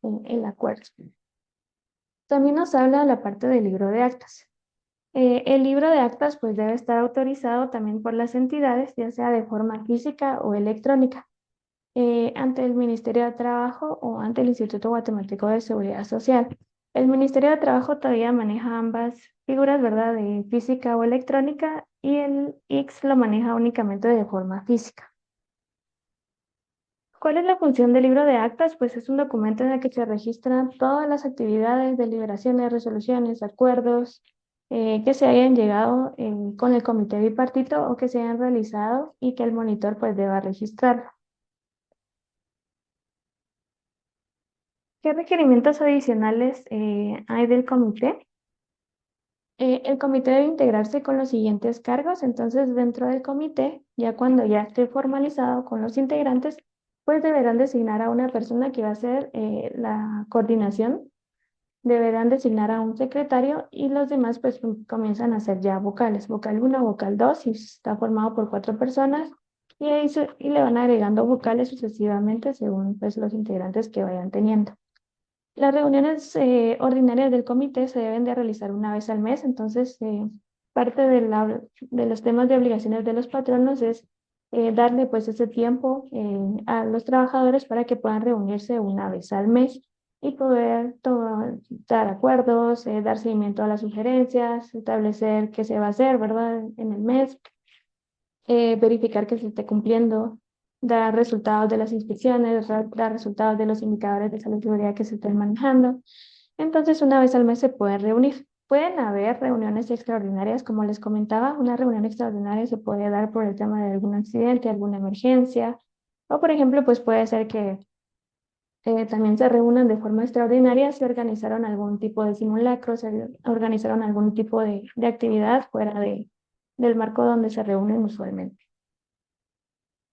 el acuerdo. También nos habla la parte del libro de actas. El libro de actas pues debe estar autorizado también por las entidades, ya sea de forma física o electrónica, ante el Ministerio de Trabajo o ante el Instituto Guatemalteco de Seguridad Social. El Ministerio de Trabajo todavía maneja ambas figuras, ¿verdad? De física o electrónica, y el IX lo maneja únicamente de forma física. ¿Cuál es la función del libro de actas? Pues es un documento en el que se registran todas las actividades, deliberaciones, resoluciones, acuerdos que se hayan llegado con el comité bipartito o que se hayan realizado y que el monitor pues deba registrar. ¿Qué requerimientos adicionales hay del comité? El comité debe integrarse con los siguientes cargos. Entonces, dentro del comité, ya cuando ya esté formalizado con los integrantes, pues deberán designar a una persona que va a hacer la coordinación, deberán designar a un secretario y los demás pues comienzan a ser ya vocales, vocal 1, vocal 2, y está formado por 4 personas, y, y le van agregando vocales sucesivamente según pues los integrantes que vayan teniendo. Las reuniones ordinarias del comité se deben de realizar una vez al mes. Entonces parte de los temas de obligaciones de los patronos es darle pues ese tiempo a los trabajadores para que puedan reunirse una vez al mes y poder dar acuerdos, dar seguimiento a las sugerencias, establecer qué se va a hacer, ¿verdad? En el mes, verificar que se esté cumpliendo, dar resultados de las inspecciones, dar resultados de los indicadores de salud y seguridad que se estén manejando. Entonces, una vez al mes se pueden reunir. Pueden haber reuniones extraordinarias, como les comentaba. Una reunión extraordinaria se puede dar por el tema de algún accidente, alguna emergencia, o por ejemplo, pues puede ser que también se reúnan de forma extraordinaria si organizaron algún tipo de simulacro, se organizaron algún tipo de actividad fuera del marco donde se reúnen usualmente.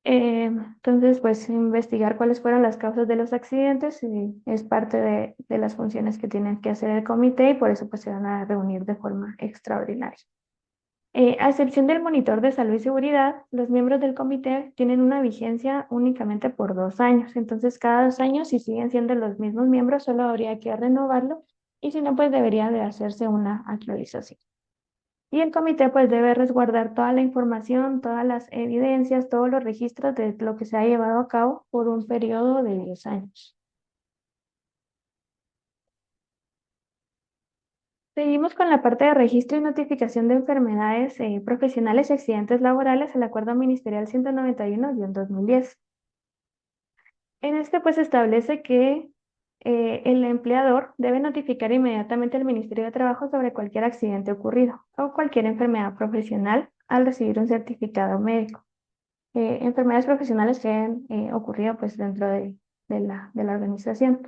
Entonces, pues investigar cuáles fueron las causas de los accidentes es parte de las funciones que tienen que hacer el comité, y por eso pues se van a reunir de forma extraordinaria. A excepción del monitor de salud y seguridad, los miembros del comité tienen una vigencia únicamente por 2 años. Entonces, cada 2 años, si siguen siendo los mismos miembros, solo habría que renovarlo, y si no, pues debería de hacerse una actualización. Y el comité pues debe resguardar toda la información, todas las evidencias, todos los registros de lo que se ha llevado a cabo por un periodo de 10 años. Seguimos con la parte de registro y notificación de enfermedades profesionales y accidentes laborales, el Acuerdo Ministerial 191-2010. En este pues establece que el empleador debe notificar inmediatamente al Ministerio de Trabajo sobre cualquier accidente ocurrido o cualquier enfermedad profesional al recibir un certificado médico. Enfermedades profesionales que han ocurrido pues dentro de la organización.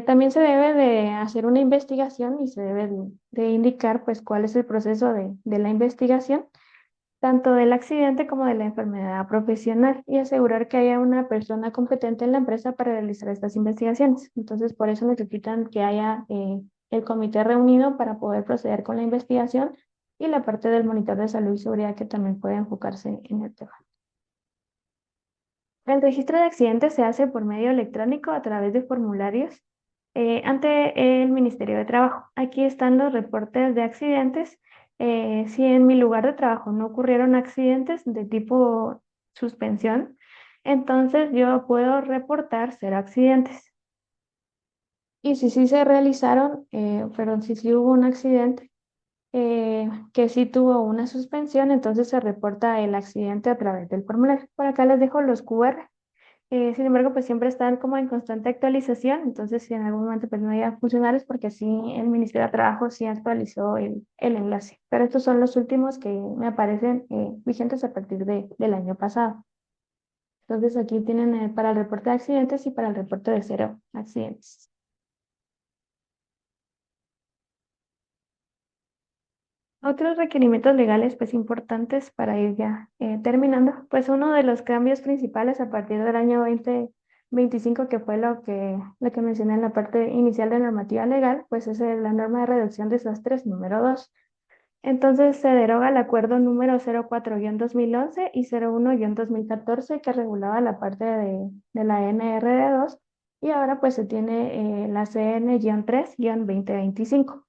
También se debe de hacer una investigación y se debe de indicar pues cuál es el proceso de la investigación, tanto del accidente como de la enfermedad profesional, y asegurar que haya una persona competente en la empresa para realizar estas investigaciones. Entonces, por eso necesitan que haya el comité reunido para poder proceder con la investigación, y la parte del monitor de salud y seguridad que también puede enfocarse en el tema. El registro de accidentes se hace por medio electrónico a través de formularios ante el Ministerio de Trabajo. Aquí están los reportes de accidentes. Si en mi lugar de trabajo no ocurrieron accidentes de tipo suspensión, entonces yo puedo reportar 0 accidentes. Y si sí se realizaron, perdón, si sí hubo un accidente que sí tuvo una suspensión, entonces se reporta el accidente a través del formulario. Por acá les dejo los QR Sin embargo, pues siempre están como en constante actualización, entonces si en algún momento pues no haya funcionales, porque sí, el Ministerio de Trabajo sí actualizó el enlace, pero estos son los últimos que me aparecen vigentes a partir del año pasado. Entonces aquí tienen para el reporte de accidentes y para el reporte de cero accidentes. Otros requerimientos legales pues importantes para ir ya terminando, pues uno de los cambios principales a partir del año 2025, que fue lo que mencioné en la parte inicial de normativa legal, pues es la norma de reducción de desastres número 2. Entonces se deroga el acuerdo número 04-2011 y 01-2014 que regulaba la parte de la NRD2, y ahora pues se tiene la CN-3-2025.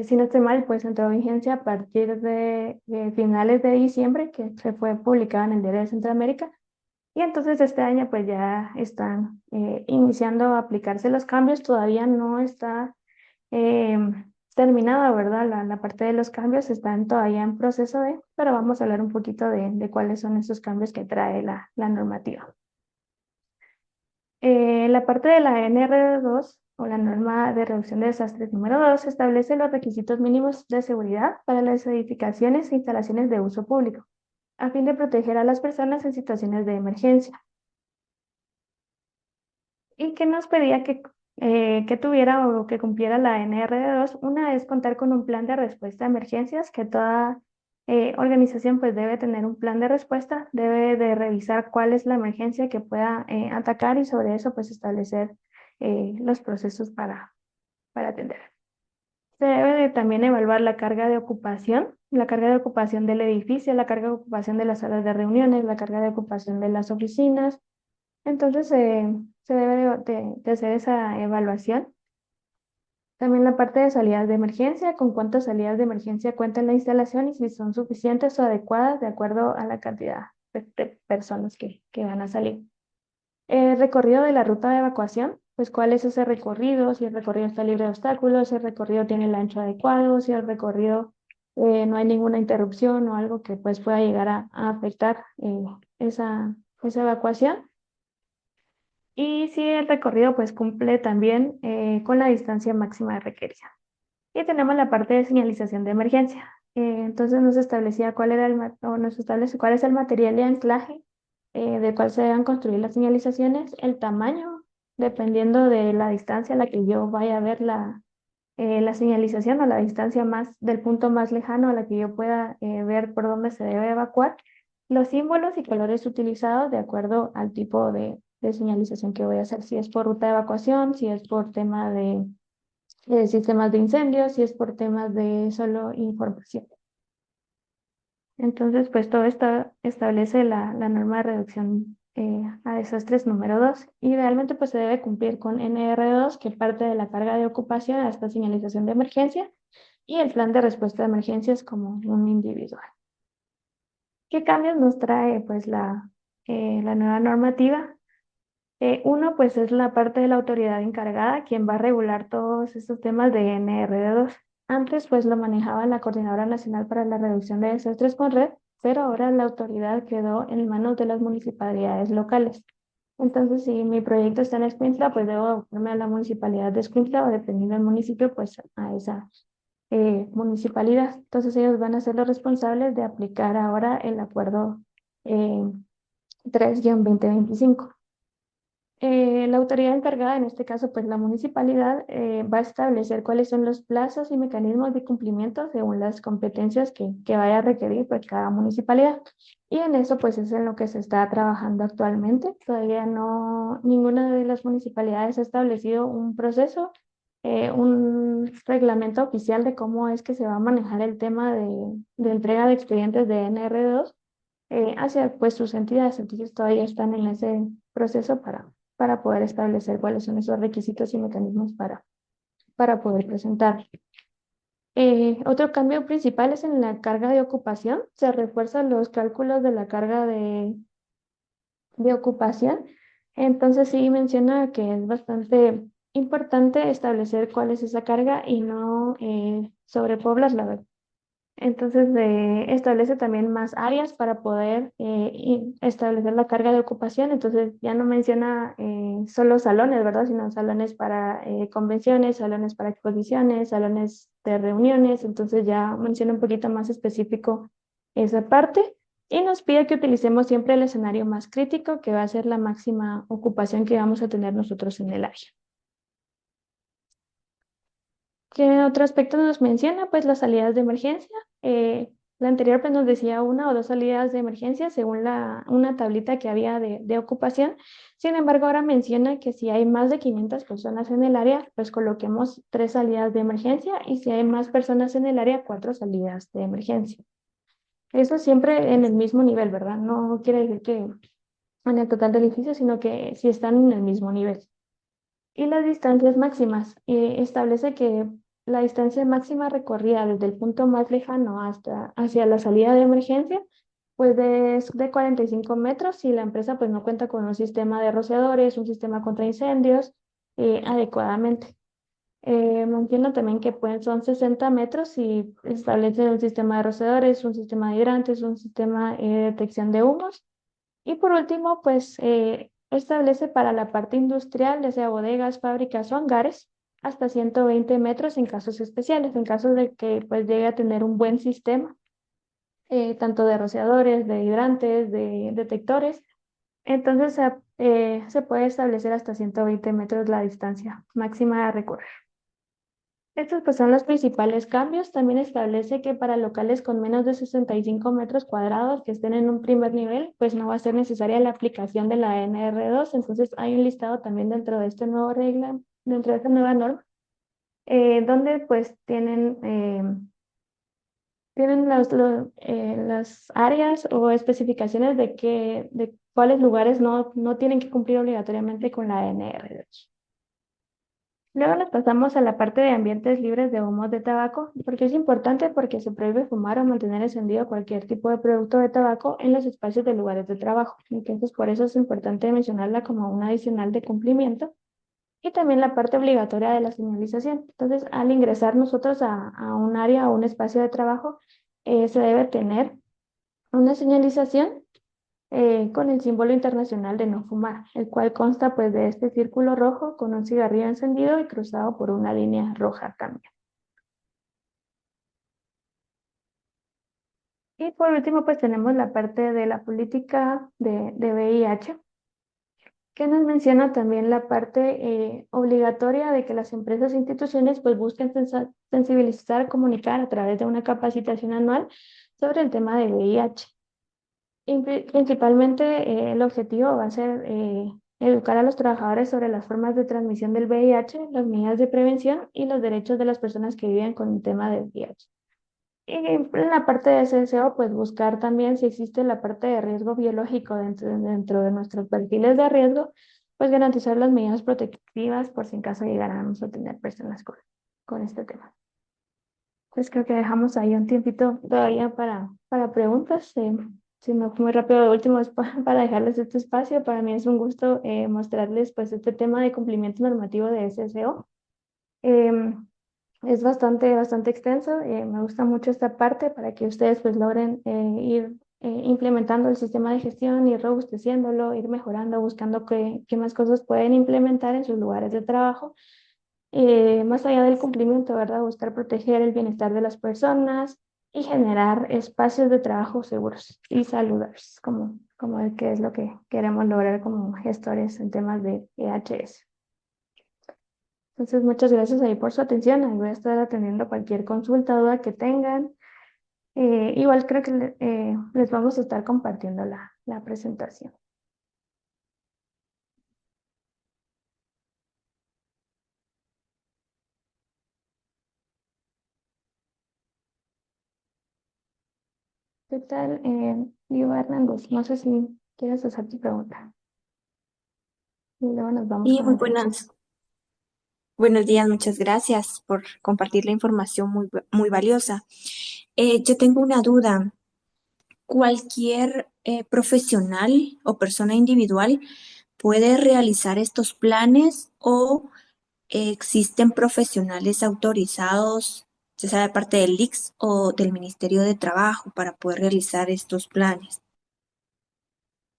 Si no estoy mal, pues entró en vigencia a partir de finales de diciembre, que se fue publicada en el Diario de Centroamérica. Y entonces este año pues ya están iniciando a aplicarse los cambios. Todavía no está eh, terminada, ¿verdad? La parte de los cambios están todavía en proceso pero vamos a hablar un poquito de cuáles son esos cambios que trae la normativa. La parte de la NR2 o la norma de reducción de desastres número 2 establece los requisitos mínimos de seguridad para las edificaciones e instalaciones de uso público, a fin de proteger a las personas en situaciones de emergencia. ¿Y qué nos pedía que tuviera o que cumpliera la NR2? Una es contar con un plan de respuesta a emergencias, que toda organización pues debe tener un plan de respuesta, debe de revisar cuál es la emergencia que pueda atacar, y sobre eso pues establecer los procesos para atender. Se debe de también evaluar la carga de ocupación del edificio, la carga de ocupación de las salas de reuniones, la carga de ocupación de las oficinas. Entonces, se debe de hacer esa evaluación. También la parte de salidas de emergencia, con cuántas salidas de emergencia cuenta la instalación y si son suficientes o adecuadas de acuerdo a la cantidad de personas que van a salir. Recorrido de la ruta de evacuación, pues cuál es ese recorrido, si el recorrido está libre de obstáculos, si el recorrido tiene el ancho adecuado, si el recorrido no hay ninguna interrupción o algo que pues pueda llegar a afectar esa evacuación. Y si el recorrido pues cumple también con la distancia máxima requerida. Y tenemos la parte de señalización de emergencia. Entonces nos establecía cuál era o nos establece cuál es el material de anclaje del cual se deben construir las señalizaciones, el tamaño, dependiendo de la distancia a la que yo vaya a ver la señalización, o la distancia más del punto más lejano a la que yo pueda ver por dónde se debe evacuar, los símbolos y colores utilizados de acuerdo al tipo de señalización que voy a hacer, si es por ruta de evacuación, si es por tema de sistemas de incendios, si es por temas de solo información. Entonces, pues todo esto establece la norma de reducción a desastres número 2. Idealmente, pues se debe cumplir con NR2, que parte de la carga de ocupación hasta señalización de emergencia, y el plan de respuesta de emergencias como un individual. ¿Qué cambios nos trae pues la nueva normativa? Uno, pues es la parte de la autoridad encargada, quien va a regular todos estos temas de NR2. Antes, pues lo manejaba la Coordinadora Nacional para la Reducción de Desastres con Red, pero ahora la autoridad quedó en manos de las municipalidades locales. Entonces, si mi proyecto está en Escuintla, pues debo abocarme a la municipalidad de Escuintla, o dependiendo del municipio, pues a esa municipalidad. Entonces, ellos van a ser los responsables de aplicar ahora el acuerdo 3-2025. La autoridad encargada, en este caso, pues la municipalidad, va a establecer cuáles son los plazos y mecanismos de cumplimiento según las competencias que vaya a requerir pues cada municipalidad. Y en eso pues es en lo que se está trabajando actualmente. Todavía no, ninguna de las municipalidades ha establecido un proceso, un reglamento oficial de cómo es que se va a manejar el tema de entrega de expedientes de NR2 hacia pues sus entidades. Entonces todavía están en ese proceso para poder establecer cuáles son esos requisitos y mecanismos para poder presentar. Otro cambio principal es en la carga de ocupación. Se refuerzan los cálculos de la carga de ocupación. Entonces sí menciona que es bastante importante establecer cuál es esa carga y no sobrepoblarla, ¿verdad? Entonces, establece también más áreas para poder establecer la carga de ocupación. Entonces, ya no menciona solo salones, ¿verdad? Sino salones para convenciones, salones para exposiciones, salones de reuniones. Entonces, ya menciona un poquito más específico esa parte. Y nos pide que utilicemos siempre el escenario más crítico, que va a ser la máxima ocupación que vamos a tener nosotros en el área. ¿Qué otro aspecto nos menciona? Pues las salidas de emergencia. La anterior pues nos decía una o dos salidas de emergencia según una tablita que había de ocupación. Sin embargo, ahora menciona que si hay más de 500 personas en el área, pues coloquemos tres salidas de emergencia y si hay más personas en el área, cuatro salidas de emergencia. Eso siempre en el mismo nivel, ¿verdad? No quiere decir que en el total del edificio, sino que si están en el mismo nivel. Y las distancias máximas. Establece que la distancia máxima recorrida desde el punto más lejano hasta hacia la salida de emergencia, pues de 45 metros si la empresa pues no cuenta con un sistema de rociadores, un sistema contra incendios adecuadamente. Menciona también que pues, son 60 metros si establecen un sistema de rociadores, un sistema de hidrantes, un sistema de detección de humos y por último, pues establece para la parte industrial, ya sea bodegas, fábricas o hangares, hasta 120 metros en casos especiales, en caso de que pues llegue a tener un buen sistema, tanto de rociadores, de hidrantes, de detectores. Entonces se puede establecer hasta 120 metros la distancia máxima a recorrer. Estos pues son los principales cambios. También establece que para locales con menos de 65 metros cuadrados que estén en un primer nivel, pues no va a ser necesaria la aplicación de la NR2. Entonces hay un listado también dentro de esta nueva regla, dentro de esta nueva norma, donde pues tienen las áreas o especificaciones de cuáles lugares no tienen que cumplir obligatoriamente con la NR2. Luego nos pasamos a la parte de ambientes libres de humos de tabaco, porque es importante porque se prohíbe fumar o mantener encendido cualquier tipo de producto de tabaco en los espacios de lugares de trabajo. Entonces, por eso es importante mencionarla como un adicional de cumplimiento y también la parte obligatoria de la señalización. Entonces, al ingresar nosotros a un área o un espacio de trabajo, se debe tener una señalización con el símbolo internacional de no fumar, el cual consta pues de este círculo rojo con un cigarrillo encendido y cruzado por una línea roja también. Y por último pues tenemos la parte de la política de VIH, que nos menciona también la parte obligatoria de que las empresas e instituciones pues busquen sensibilizar, comunicar a través de una capacitación anual sobre el tema de VIH. Principalmente el objetivo va a ser educar a los trabajadores sobre las formas de transmisión del VIH, las medidas de prevención y los derechos de las personas que viven con el tema del VIH. Y en la parte de SSO, pues buscar también si existe la parte de riesgo biológico dentro de nuestros perfiles de riesgo, pues garantizar las medidas protectivas por si en caso llegáramos a tener personas con este tema. Pues creo que dejamos ahí un tiempito todavía para preguntas. Si no fue muy rápido, lo último es para dejarles este espacio. Para mí es un gusto mostrarles pues este tema de cumplimiento normativo de SSO. Em, es bastante extenso. Me gusta mucho esta parte para que ustedes pues logren ir implementando el sistema de gestión, ir robusteciéndolo, ir mejorando, buscando qué más cosas pueden implementar en sus lugares de trabajo más allá del cumplimiento, ¿verdad? Buscar proteger el bienestar de las personas y generar espacios de trabajo seguros y saludables, como el que es lo que queremos lograr como gestores en temas de EHS. Entonces, muchas gracias ahí por su atención. Ahí voy a estar atendiendo cualquier consulta, duda que tengan. Igual creo que les vamos a estar compartiendo la presentación. ¿Qué tal, Diego Hernández? No sé si quieres hacer tu pregunta. Y luego nos vamos Y con la siguiente. buenos días, muchas gracias por compartir la información muy valiosa. Yo tengo una duda. ¿Cualquier profesional o persona individual puede realizar estos planes o existen profesionales autorizados? ya sea de parte del ICS o del Ministerio de Trabajo para poder realizar estos planes.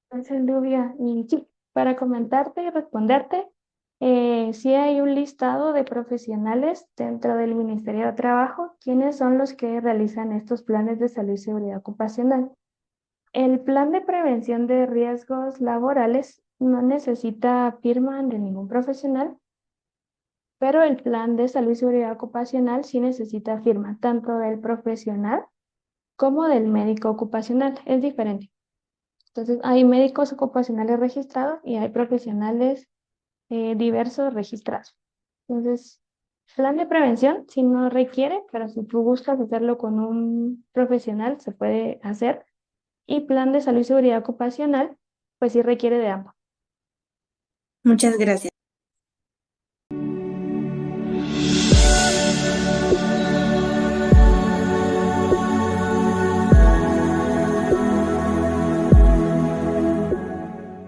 Gracias, Lluvia. Y sí, para comentarte y responderte, sí hay un listado de profesionales dentro del Ministerio de Trabajo, quienes son los que realizan estos planes de salud y seguridad ocupacional. El plan de prevención de riesgos laborales no necesita firma de ningún profesional, pero el plan de salud y seguridad ocupacional sí necesita firma, tanto del profesional como del médico ocupacional. Es diferente. Entonces, hay médicos ocupacionales registrados y hay profesionales diversos registrados. Entonces, plan de prevención, si no requiere, pero si tú gustas hacerlo con un profesional, se puede hacer. Y plan de salud y seguridad ocupacional, pues sí requiere de ambos. Muchas gracias.